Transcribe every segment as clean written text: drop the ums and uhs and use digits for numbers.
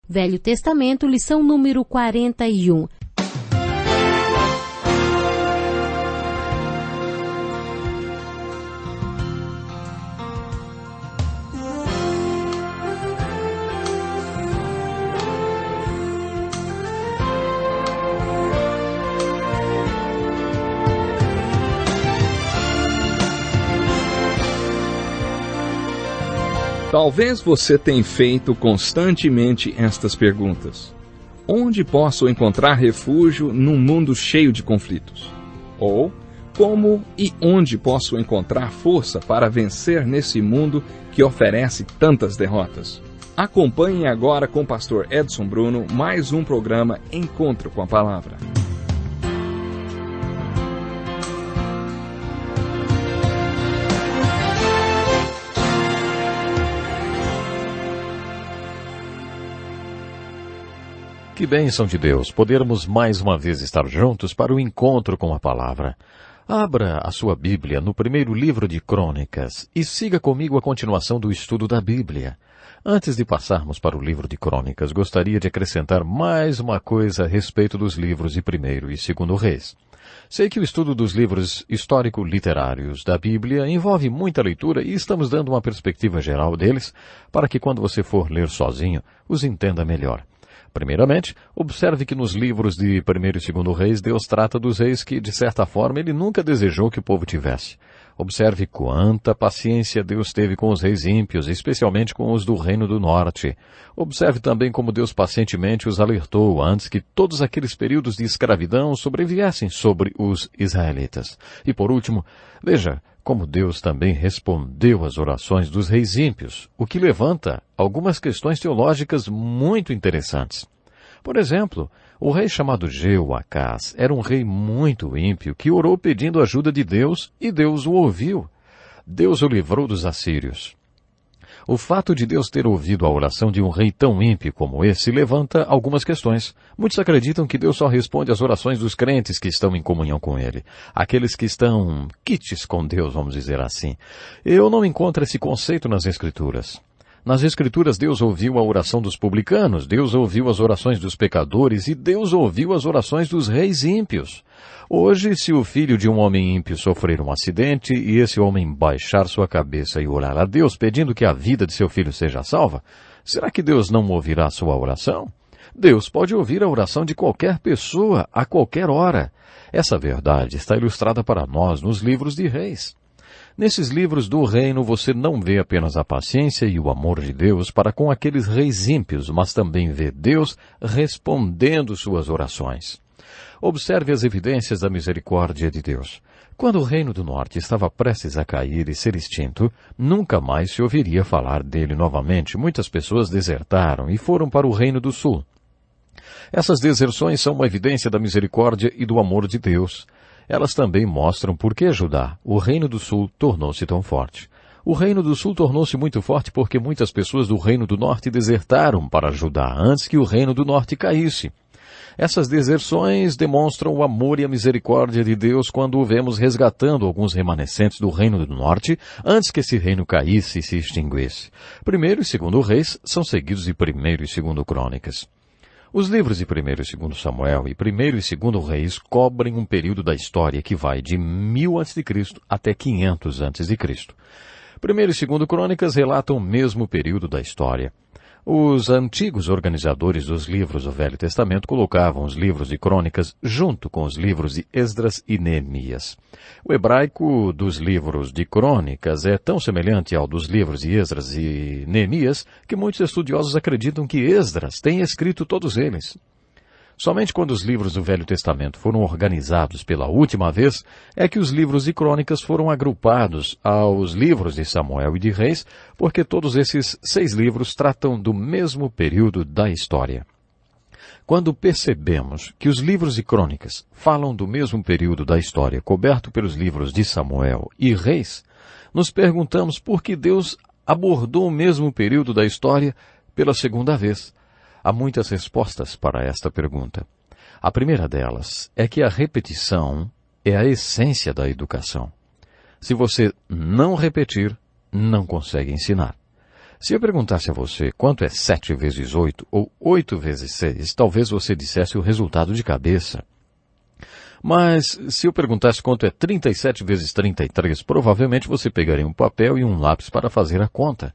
Velho Testamento, lição número 41. Talvez você tenha feito constantemente estas perguntas. Onde posso encontrar refúgio num mundo cheio de conflitos? Ou, como e onde posso encontrar força para vencer nesse mundo que oferece tantas derrotas? Acompanhe agora com o pastor Edson Bruno mais um programa Encontro com a Palavra. Que bênção de Deus podermos mais uma vez estar juntos para o encontro com a Palavra. Abra a sua Bíblia no primeiro livro de Crônicas e siga comigo a continuação do estudo da Bíblia. Antes de passarmos para o livro de Crônicas, gostaria de acrescentar mais uma coisa a respeito dos livros de 1º e 2º Reis. Sei que o estudo dos livros histórico-literários da Bíblia envolve muita leitura e estamos dando uma perspectiva geral deles para que quando você for ler sozinho, os entenda melhor. Primeiramente, observe que nos livros de 1º e 2º Reis, Deus trata dos reis que, de certa forma, Ele nunca desejou que o povo tivesse. Observe quanta paciência Deus teve com os reis ímpios, especialmente com os do Reino do Norte. Observe também como Deus pacientemente os alertou antes que todos aqueles períodos de escravidão sobreviessem sobre os israelitas. E por último, veja como Deus também respondeu às orações dos reis ímpios, o que levanta algumas questões teológicas muito interessantes. Por exemplo, o rei chamado Jeoacás era um rei muito ímpio que orou pedindo ajuda de Deus e Deus o ouviu. Deus o livrou dos assírios. O fato de Deus ter ouvido a oração de um rei tão ímpio como esse levanta algumas questões. Muitos acreditam que Deus só responde às orações dos crentes que estão em comunhão com Ele. Aqueles que estão quites com Deus, vamos dizer assim. Eu não encontro esse conceito nas Escrituras. Nas Escrituras, Deus ouviu a oração dos publicanos, Deus ouviu as orações dos pecadores e Deus ouviu as orações dos reis ímpios. Hoje, se o filho de um homem ímpio sofrer um acidente e esse homem baixar sua cabeça e orar a Deus pedindo que a vida de seu filho seja salva, será que Deus não ouvirá sua oração? Deus pode ouvir a oração de qualquer pessoa, a qualquer hora. Essa verdade está ilustrada para nós nos livros de reis. Nesses livros do reino você não vê apenas a paciência e o amor de Deus para com aqueles reis ímpios, mas também vê Deus respondendo suas orações. Observe as evidências da misericórdia de Deus. Quando o Reino do Norte estava prestes a cair e ser extinto, nunca mais se ouviria falar dele novamente. Muitas pessoas desertaram e foram para o Reino do Sul. Essas deserções são uma evidência da misericórdia e do amor de Deus. Elas também mostram por que Judá, o Reino do Sul, tornou-se tão forte. O Reino do Sul tornou-se muito forte porque muitas pessoas do Reino do Norte desertaram para Judá antes que o Reino do Norte caísse. Essas deserções demonstram o amor e a misericórdia de Deus quando o vemos resgatando alguns remanescentes do Reino do Norte antes que esse reino caísse e se extinguisse. 1º e 2º Reis são seguidos de 1º e 2º Crônicas. Os livros de 1º e 2º Samuel e 1º e 2º Reis cobrem um período da história que vai de 1000 a.C. até 500 a.C. 1º e 2º Crônicas relatam o mesmo período da história. Os antigos organizadores dos livros do Velho Testamento colocavam os livros de Crônicas junto com os livros de Esdras e Neemias. O hebraico dos livros de Crônicas é tão semelhante ao dos livros de Esdras e Neemias que muitos estudiosos acreditam que Esdras tenha escrito todos eles. Somente quando os livros do Velho Testamento foram organizados pela última vez é que os livros de Crônicas foram agrupados aos livros de Samuel e de Reis, porque todos esses 6 livros tratam do mesmo período da história. Quando percebemos que os livros de Crônicas falam do mesmo período da história coberto pelos livros de Samuel e Reis, nos perguntamos por que Deus abordou o mesmo período da história pela segunda vez. Há muitas respostas para esta pergunta. A primeira delas é que a repetição é a essência da educação. Se você não repetir, não consegue ensinar. Se eu perguntasse a você quanto é 7 vezes 8 ou 8 vezes 6, talvez você dissesse o resultado de cabeça. Mas se eu perguntasse quanto é 37 vezes 33, provavelmente você pegaria um papel e um lápis para fazer a conta.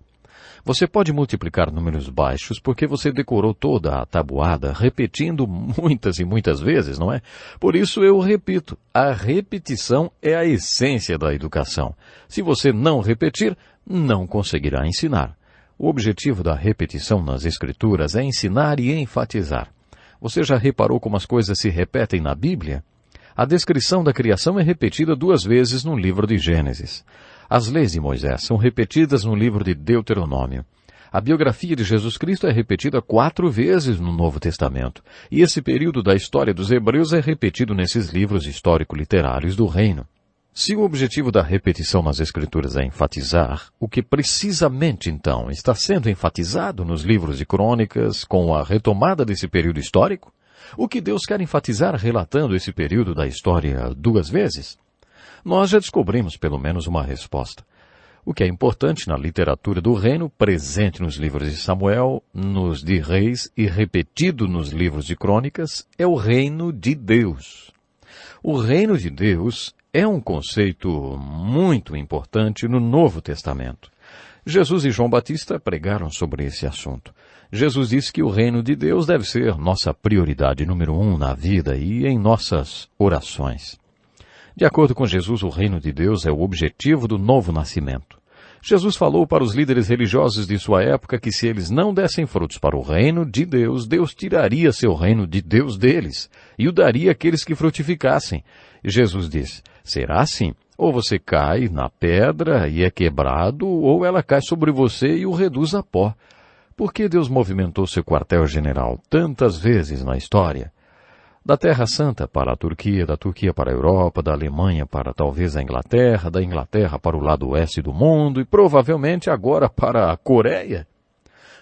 Você pode multiplicar números baixos porque você decorou toda a tabuada, repetindo muitas e muitas vezes, não é? Por isso eu repito, a repetição é a essência da educação. Se você não repetir, não conseguirá ensinar. O objetivo da repetição nas Escrituras é ensinar e enfatizar. Você já reparou como as coisas se repetem na Bíblia? A descrição da criação é repetida 2 vezes no livro de Gênesis. As leis de Moisés são repetidas no livro de Deuteronômio. A biografia de Jesus Cristo é repetida 4 vezes no Novo Testamento. E esse período da história dos Hebreus é repetido nesses livros histórico-literários do Reino. Se o objetivo da repetição nas Escrituras é enfatizar, o que precisamente então está sendo enfatizado nos livros de Crônicas com a retomada desse período histórico? O que Deus quer enfatizar relatando esse período da história 2 vezes? Nós já descobrimos pelo menos uma resposta. O que é importante na literatura do reino, presente nos livros de Samuel, nos de Reis e repetido nos livros de Crônicas, é o reino de Deus. O reino de Deus é um conceito muito importante no Novo Testamento. Jesus e João Batista pregaram sobre esse assunto. Jesus disse que o reino de Deus deve ser nossa prioridade número 1 na vida e em nossas orações. De acordo com Jesus, o reino de Deus é o objetivo do novo nascimento. Jesus falou para os líderes religiosos de sua época que se eles não dessem frutos para o reino de Deus, Deus tiraria seu reino de Deus deles e o daria àqueles que frutificassem. E Jesus disse, será assim? Ou você cai na pedra e é quebrado, ou ela cai sobre você e o reduz a pó. Por que Deus movimentou seu quartel-general tantas vezes na história? Da Terra Santa para a Turquia, da Turquia para a Europa, da Alemanha para talvez a Inglaterra, da Inglaterra para o lado oeste do mundo e provavelmente agora para a Coreia?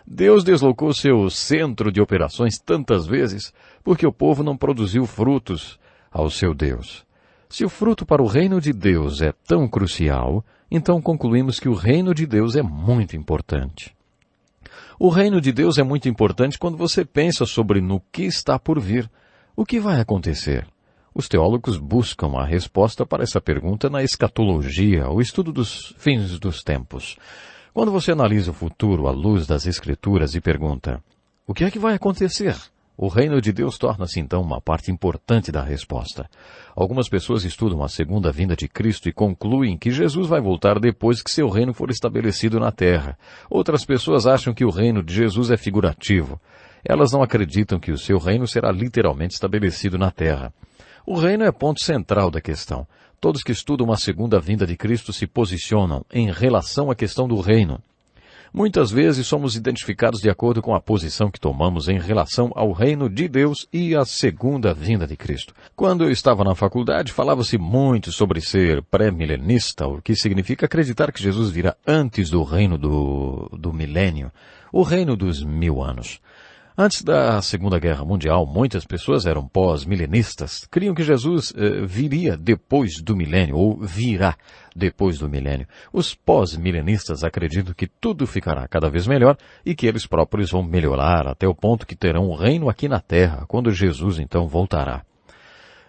Deus deslocou seu centro de operações tantas vezes porque o povo não produziu frutos ao seu Deus. Se o fruto para o reino de Deus é tão crucial, então concluímos que o reino de Deus é muito importante. O reino de Deus é muito importante quando você pensa sobre no que está por vir. O que vai acontecer? Os teólogos buscam a resposta para essa pergunta na escatologia, o estudo dos fins dos tempos. Quando você analisa o futuro à luz das Escrituras e pergunta, o que é que vai acontecer? O reino de Deus torna-se então uma parte importante da resposta. Algumas pessoas estudam a segunda vinda de Cristo e concluem que Jesus vai voltar depois que seu reino for estabelecido na terra. Outras pessoas acham que o reino de Jesus é figurativo. Elas não acreditam que o seu reino será literalmente estabelecido na terra. O reino é ponto central da questão. Todos que estudam a segunda vinda de Cristo se posicionam em relação à questão do reino. Muitas vezes somos identificados de acordo com a posição que tomamos em relação ao reino de Deus e à segunda vinda de Cristo. Quando eu estava na faculdade, falava-se muito sobre ser pré-milenista, o que significa acreditar que Jesus virá antes do reino do milênio, o reino dos 1000 anos. Antes da Segunda Guerra Mundial, muitas pessoas eram pós-milenistas, criam que Jesus viria depois do milênio, ou virá depois do milênio. Os pós-milenistas acreditam que tudo ficará cada vez melhor e que eles próprios vão melhorar até o ponto que terão um reino aqui na Terra, quando Jesus então voltará.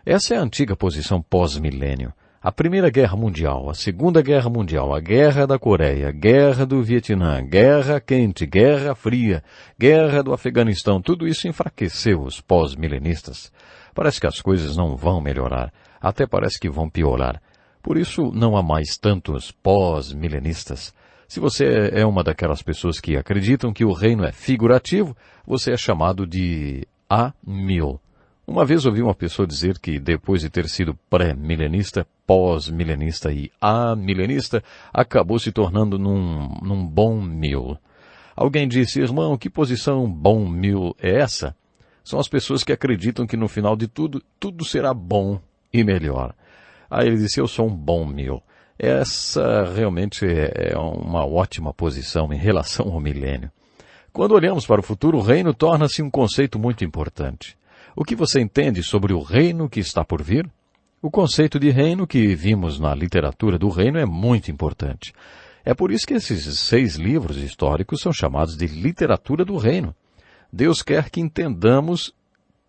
Essa é a antiga posição pós-milênio. A Primeira Guerra Mundial, a Segunda Guerra Mundial, a Guerra da Coreia, Guerra do Vietnã, Guerra Quente, Guerra Fria, Guerra do Afeganistão, tudo isso enfraqueceu os pós-milenistas. Parece que as coisas não vão melhorar, até parece que vão piorar. Por isso não há mais tantos pós-milenistas. Se você é uma daquelas pessoas que acreditam que o reino é figurativo, você é chamado de A-mil. Uma vez ouvi uma pessoa dizer que depois de ter sido pré-milenista, pós-milenista e amilenista, acabou se tornando num bom mil. Alguém disse, irmão, que posição bom mil é essa? São as pessoas que acreditam que no final de tudo, tudo será bom e melhor. Aí ele disse, eu sou um bom mil. Essa realmente é uma ótima posição em relação ao milênio. Quando olhamos para o futuro, o reino torna-se um conceito muito importante. O que você entende sobre o reino que está por vir? O conceito de reino que vimos na literatura do reino é muito importante. É por isso que esses 6 livros históricos são chamados de literatura do reino. Deus quer que entendamos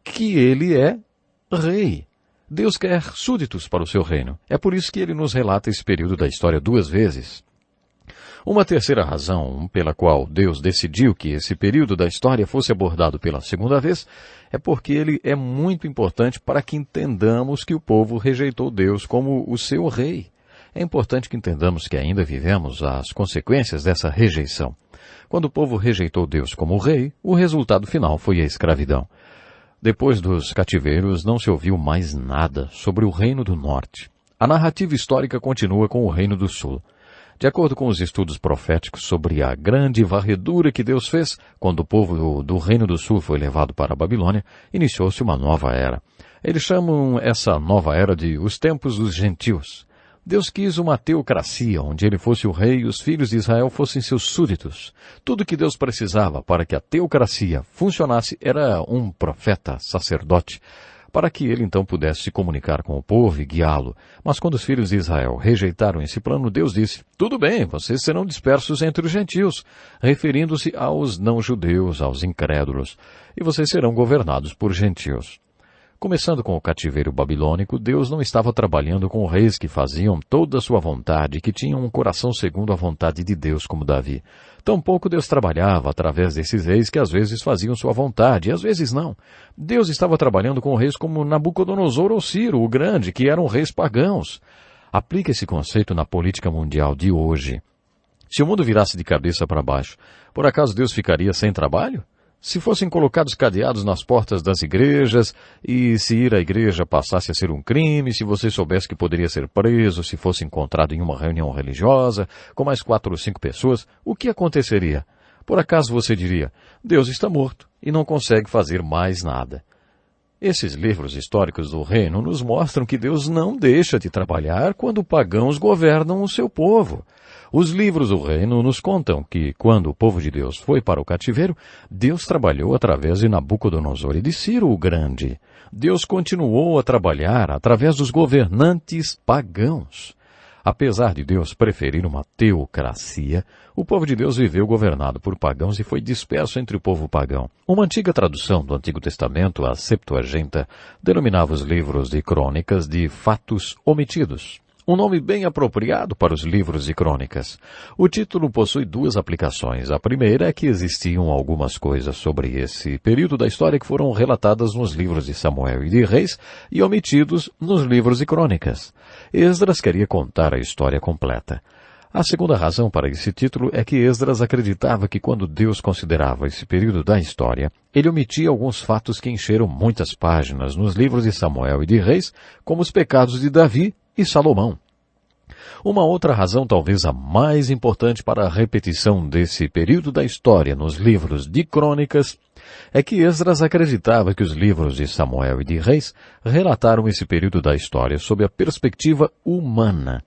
que Ele é rei. Deus quer súditos para o seu reino. É por isso que Ele nos relata esse período da história 2 vezes. Uma terceira razão pela qual Deus decidiu que esse período da história fosse abordado pela segunda vez é porque ele é muito importante para que entendamos que o povo rejeitou Deus como o seu rei. É importante que entendamos que ainda vivemos as consequências dessa rejeição. Quando o povo rejeitou Deus como rei, o resultado final foi a escravidão. Depois dos cativeiros, não se ouviu mais nada sobre o Reino do Norte. A narrativa histórica continua com o Reino do Sul. De acordo com os estudos proféticos sobre a grande varredura que Deus fez, quando o povo do Reino do Sul foi levado para a Babilônia, iniciou-se uma nova era. Eles chamam essa nova era de os tempos dos gentios. Deus quis uma teocracia, onde ele fosse o rei e os filhos de Israel fossem seus súditos. Tudo que Deus precisava para que a teocracia funcionasse era um profeta, sacerdote, para que ele então pudesse se comunicar com o povo e guiá-lo. Mas quando os filhos de Israel rejeitaram esse plano, Deus disse, tudo bem, vocês serão dispersos entre os gentios, referindo-se aos não-judeus, aos incrédulos, e vocês serão governados por gentios. Começando com o cativeiro babilônico, Deus não estava trabalhando com reis que faziam toda a sua vontade, que tinham um coração segundo a vontade de Deus, como Davi. Tampouco Deus trabalhava através desses reis que às vezes faziam sua vontade, e às vezes não. Deus estava trabalhando com reis como Nabucodonosor ou Ciro, o Grande, que eram reis pagãos. Aplique esse conceito na política mundial de hoje. Se o mundo virasse de cabeça para baixo, por acaso Deus ficaria sem trabalho? Se fossem colocados cadeados nas portas das igrejas, e se ir à igreja passasse a ser um crime, se você soubesse que poderia ser preso se fosse encontrado em uma reunião religiosa, com mais 4 ou 5 pessoas, o que aconteceria? Por acaso você diria, Deus está morto e não consegue fazer mais nada. Esses livros históricos do reino nos mostram que Deus não deixa de trabalhar quando pagãos governam o seu povo. Os livros do reino nos contam que, quando o povo de Deus foi para o cativeiro, Deus trabalhou através de Nabucodonosor e de Ciro o Grande. Deus continuou a trabalhar através dos governantes pagãos. Apesar de Deus preferir uma teocracia, o povo de Deus viveu governado por pagãos e foi disperso entre o povo pagão. Uma antiga tradução do Antigo Testamento, a Septuaginta, denominava os livros de crônicas de fatos omitidos. Um nome bem apropriado para os livros de crônicas. O título possui 2 aplicações. A primeira é que existiam algumas coisas sobre esse período da história que foram relatadas nos livros de Samuel e de Reis e omitidos nos livros de crônicas. Esdras queria contar a história completa. A segunda razão para esse título é que Esdras acreditava que quando Deus considerava esse período da história, ele omitia alguns fatos que encheram muitas páginas nos livros de Samuel e de Reis, como os pecados de Davi e Salomão. Uma outra razão, talvez a mais importante para a repetição desse período da história nos livros de crônicas, é que Esdras acreditava que os livros de Samuel e de Reis relataram esse período da história sob a perspectiva humana.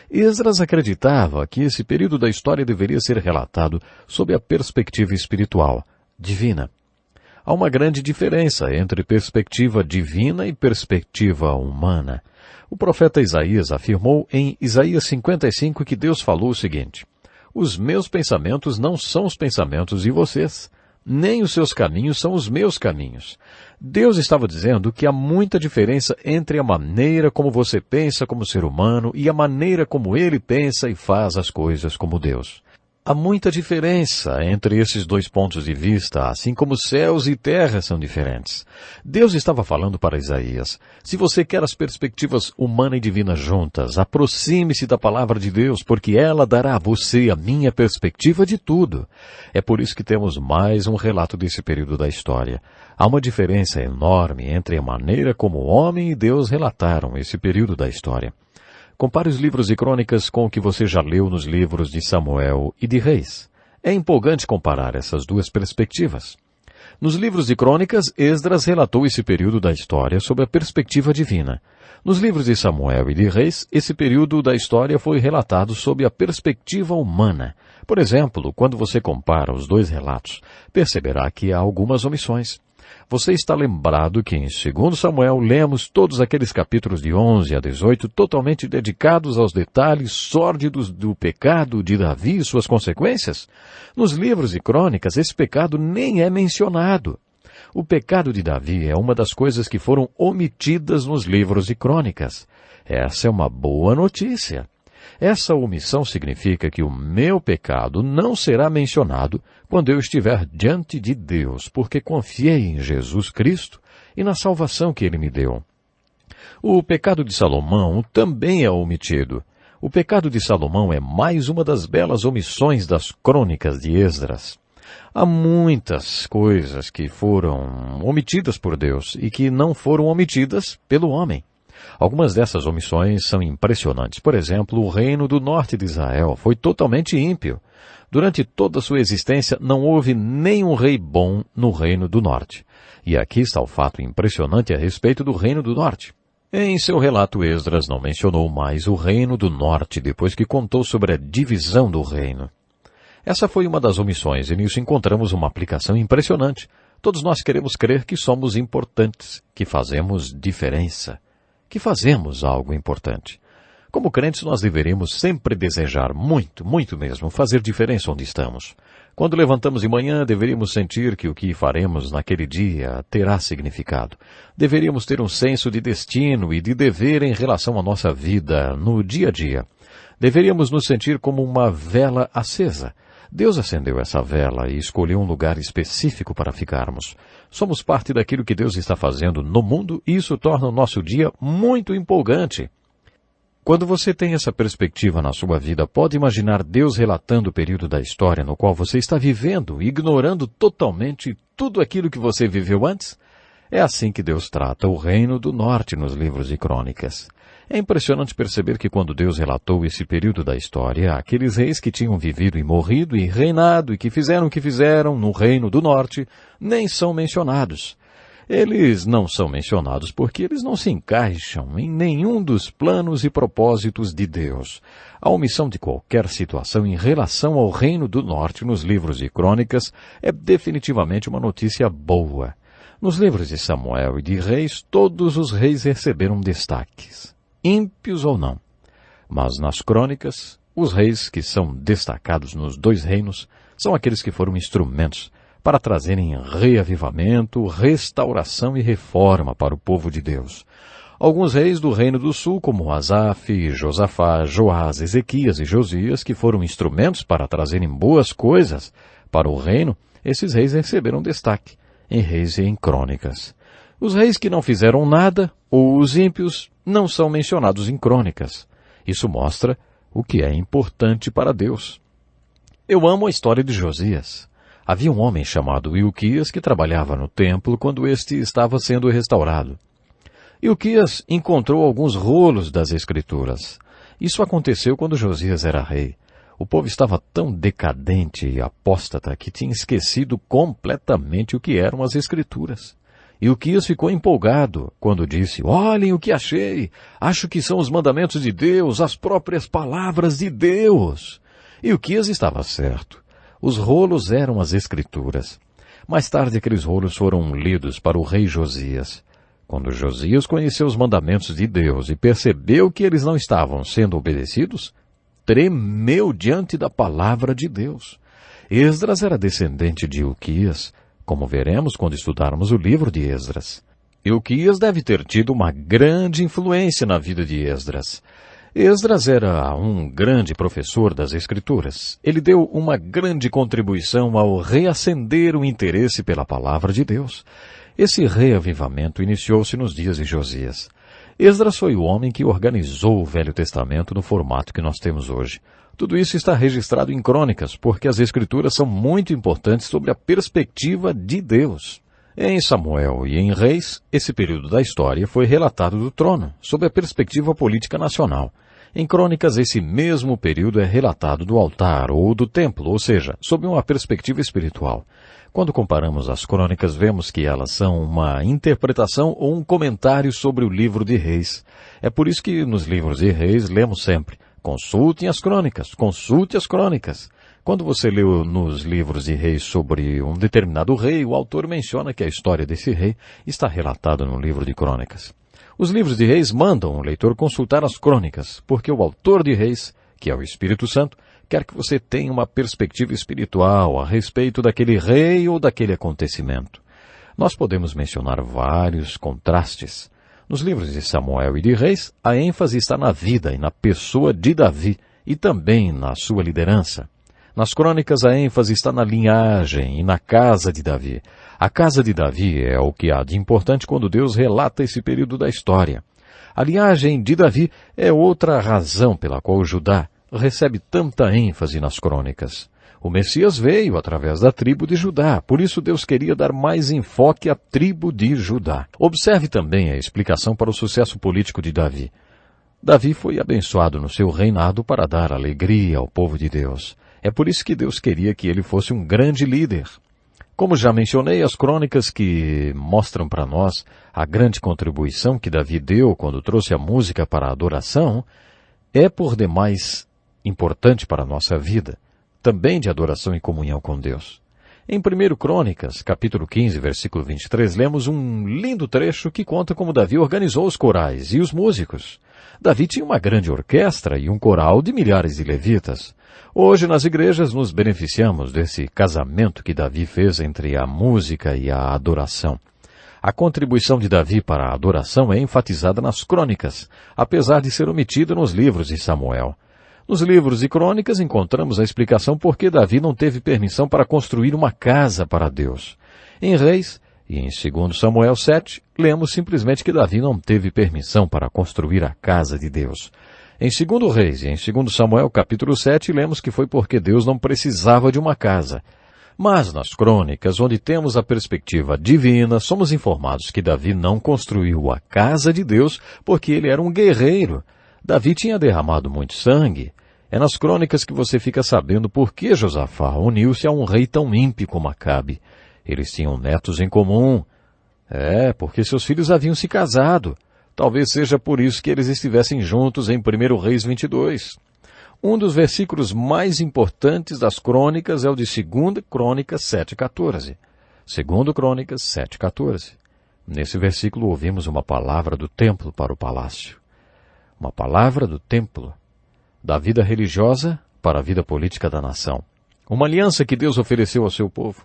Esdras acreditava que esse período da história deveria ser relatado sob a perspectiva espiritual, divina. Há uma grande diferença entre perspectiva divina e perspectiva humana. O profeta Isaías afirmou em Isaías 55 que Deus falou o seguinte, os meus pensamentos não são os pensamentos de vocês, nem os seus caminhos são os meus caminhos. Deus estava dizendo que há muita diferença entre a maneira como você pensa como ser humano e a maneira como ele pensa e faz as coisas como Deus. Há muita diferença entre esses 2 pontos de vista, assim como céus e terra são diferentes. Deus estava falando para Isaías, se você quer as perspectivas humana e divina juntas, aproxime-se da palavra de Deus, porque ela dará a você a minha perspectiva de tudo. É por isso que temos mais um relato desse período da história. Há uma diferença enorme entre a maneira como o homem e Deus relataram esse período da história. Compare os livros de crônicas com o que você já leu nos livros de Samuel e de Reis. É empolgante comparar essas 2 perspectivas. Nos livros de crônicas, Esdras relatou esse período da história sob a perspectiva divina. Nos livros de Samuel e de Reis, esse período da história foi relatado sob a perspectiva humana. Por exemplo, quando você compara os 2 relatos, perceberá que há algumas omissões. Você está lembrado que em 2 Samuel lemos todos aqueles capítulos de 11 a 18 totalmente dedicados aos detalhes sórdidos do pecado de Davi e suas consequências? Nos livros de crônicas, esse pecado nem é mencionado. O pecado de Davi é uma das coisas que foram omitidas nos livros de crônicas. Essa é uma boa notícia. Essa omissão significa que o meu pecado não será mencionado quando eu estiver diante de Deus, porque confiei em Jesus Cristo e na salvação que Ele me deu. O pecado de Salomão também é omitido. O pecado de Salomão é mais uma das belas omissões das crônicas de Esdras. Há muitas coisas que foram omitidas por Deus e que não foram omitidas pelo homem. Algumas dessas omissões são impressionantes. Por exemplo, o reino do norte de Israel foi totalmente ímpio. Durante toda a sua existência, não houve nenhum rei bom no reino do norte. E aqui está o fato impressionante a respeito do reino do norte. Em seu relato, Esdras não mencionou mais o reino do norte depois que contou sobre a divisão do reino. Essa foi uma das omissões, e nisso encontramos uma aplicação impressionante. Todos nós queremos crer que somos importantes, que fazemos diferença, que fazemos algo importante. Como crentes, nós deveríamos sempre desejar muito, muito mesmo, fazer diferença onde estamos. Quando levantamos de manhã, deveríamos sentir que o que faremos naquele dia terá significado. Deveríamos ter um senso de destino e de dever em relação à nossa vida no dia a dia. Deveríamos nos sentir como uma vela acesa. Deus acendeu essa vela e escolheu um lugar específico para ficarmos. Somos parte daquilo que Deus está fazendo no mundo e isso torna o nosso dia muito empolgante. Quando você tem essa perspectiva na sua vida, pode imaginar Deus relatando o período da história no qual você está vivendo, ignorando totalmente tudo aquilo que você viveu antes? É assim que Deus trata o reino do norte nos livros de crônicas. É impressionante perceber que quando Deus relatou esse período da história, aqueles reis que tinham vivido e morrido e reinado e que fizeram o que fizeram no reino do norte, nem são mencionados. Eles não são mencionados porque eles não se encaixam em nenhum dos planos e propósitos de Deus. A omissão de qualquer situação em relação ao reino do norte nos livros de crônicas é definitivamente uma notícia boa. Nos livros de Samuel e de Reis, todos os reis receberam destaques, ímpios ou não. Mas nas crônicas, os reis que são destacados nos dois reinos são aqueles que foram instrumentos para trazerem reavivamento, restauração e reforma para o povo de Deus. Alguns reis do reino do sul, como Asaf, Josafá, Joás, Ezequias e Josias, que foram instrumentos para trazerem boas coisas para o reino, esses reis receberam destaque em Reis e em Crônicas. Os reis que não fizeram nada, ou os ímpios, não são mencionados em Crônicas. Isso mostra o que é importante para Deus. Eu amo a história de Josias. Havia um homem chamado Ilquias que trabalhava no templo quando este estava sendo restaurado. Ilquias encontrou alguns rolos das Escrituras. Isso aconteceu quando Josias era rei. O povo estava tão decadente e apóstata que tinha esquecido completamente o que eram as Escrituras. Ilquias ficou empolgado quando disse: "Olhem o que achei! Acho que são os mandamentos de Deus, as próprias palavras de Deus." Ilquias estava certo. Os rolos eram as Escrituras. Mais tarde, aqueles rolos foram lidos para o rei Josias. Quando Josias conheceu os mandamentos de Deus e percebeu que eles não estavam sendo obedecidos, tremeu diante da palavra de Deus. Esdras era descendente de Ilquias, como veremos quando estudarmos o livro de Esdras. Ilquias deve ter tido uma grande influência na vida de Esdras. Esdras era um grande professor das Escrituras. Ele deu uma grande contribuição ao reacender o interesse pela palavra de Deus. Esse reavivamento iniciou-se nos dias de Josias. Esdras foi o homem que organizou o Velho Testamento no formato que nós temos hoje. Tudo isso está registrado em crônicas, porque as Escrituras são muito importantes sobre a perspectiva de Deus. Em Samuel e em Reis, esse período da história foi relatado do trono, sob a perspectiva política nacional. Em Crônicas, esse mesmo período é relatado do altar ou do templo, ou seja, sob uma perspectiva espiritual. Quando comparamos as Crônicas, vemos que elas são uma interpretação ou um comentário sobre o livro de Reis. É por isso que nos livros de Reis lemos sempre: consultem as Crônicas, consulte as Crônicas. Quando você lê nos livros de reis sobre um determinado rei, o autor menciona que a história desse rei está relatada no livro de crônicas. Os livros de reis mandam o leitor consultar as crônicas, porque o autor de reis, que é o Espírito Santo, quer que você tenha uma perspectiva espiritual a respeito daquele rei ou daquele acontecimento. Nós podemos mencionar vários contrastes. Nos livros de Samuel e de Reis, a ênfase está na vida e na pessoa de Davi, e também na sua liderança. Nas crônicas, a ênfase está na linhagem e na casa de Davi. A casa de Davi é o que há de importante quando Deus relata esse período da história. A linhagem de Davi é outra razão pela qual Judá recebe tanta ênfase nas crônicas. O Messias veio através da tribo de Judá, por isso Deus queria dar mais enfoque à tribo de Judá. Observe também a explicação para o sucesso político de Davi. Davi foi abençoado no seu reinado para dar alegria ao povo de Deus. É por isso que Deus queria que ele fosse um grande líder. Como já mencionei, as crônicas que mostram para nós a grande contribuição que Davi deu quando trouxe a música para a adoração, é por demais importante para a nossa vida, também de adoração e comunhão com Deus. Em 1 Crônicas, capítulo 15, versículo 23, lemos um lindo trecho que conta como Davi organizou os corais e os músicos. Davi tinha uma grande orquestra e um coral de milhares de levitas. Hoje, nas igrejas, nos beneficiamos desse casamento que Davi fez entre a música e a adoração. A contribuição de Davi para a adoração é enfatizada nas crônicas, apesar de ser omitida nos livros de Samuel. Nos livros de crônicas encontramos a explicação por que Davi não teve permissão para construir uma casa para Deus. Em Reis e em 2 Samuel 7, lemos simplesmente que Davi não teve permissão para construir a casa de Deus. Em 2 Reis e em 2 Samuel capítulo 7, lemos que foi porque Deus não precisava de uma casa. Mas nas crônicas, onde temos a perspectiva divina, somos informados que Davi não construiu a casa de Deus porque ele era um guerreiro. Davi tinha derramado muito sangue. É nas crônicas que você fica sabendo por que Josafá uniu-se a um rei tão ímpio como Acabe. Eles tinham netos em comum. Porque seus filhos haviam se casado. Talvez seja por isso que eles estivessem juntos em 1 Reis 22. Um dos versículos mais importantes das crônicas é o de 2 Crônicas 7,14. 2 Crônicas 7,14. Nesse versículo ouvimos uma palavra do templo para o palácio. Uma palavra do templo, da vida religiosa para a vida política da nação. Uma aliança que Deus ofereceu ao seu povo.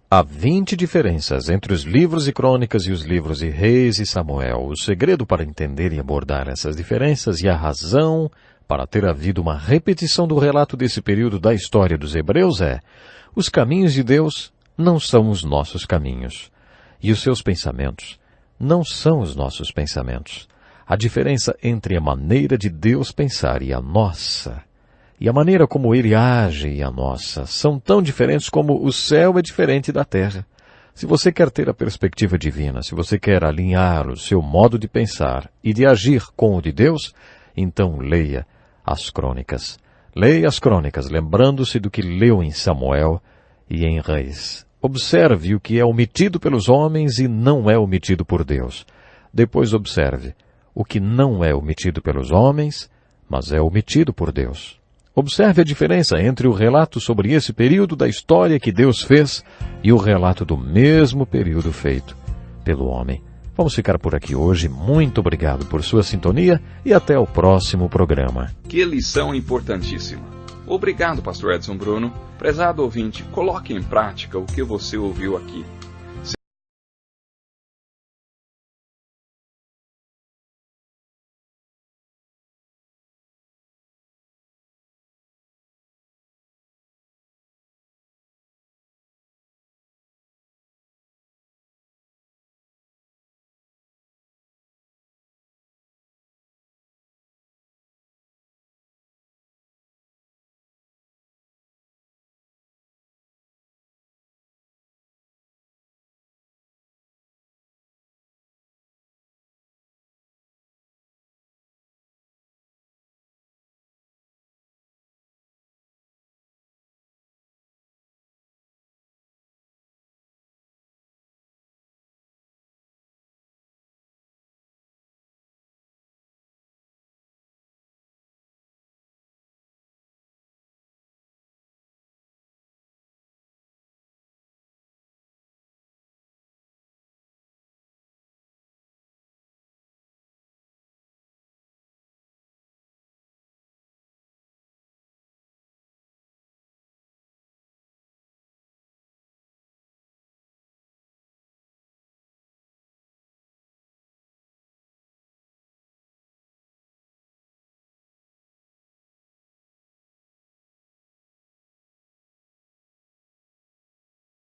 Há 20 diferenças entre os livros de crônicas e os livros de Reis e Samuel. O segredo para entender e abordar essas diferenças e a razão para ter havido uma repetição do relato desse período da história dos hebreus é: os caminhos de Deus não são os nossos caminhos, e os seus pensamentos não são os nossos pensamentos. A diferença entre a maneira de Deus pensar e a nossa, e a maneira como Ele age e a nossa, são tão diferentes como o céu é diferente da terra. Se você quer ter a perspectiva divina, se você quer alinhar o seu modo de pensar e de agir com o de Deus, então leia as crônicas. Leia as crônicas, lembrando-se do que leu em Samuel e em Reis. Observe o que é omitido pelos homens e não é omitido por Deus. Depois observe o que não é omitido pelos homens, mas é omitido por Deus. Observe a diferença entre o relato sobre esse período da história que Deus fez e o relato do mesmo período feito pelo homem. Vamos ficar por aqui hoje. Muito obrigado por sua sintonia e até o próximo programa. Que lição importantíssima. Obrigado, pastor Edson Bruno. Prezado ouvinte, coloque em prática o que você ouviu aqui.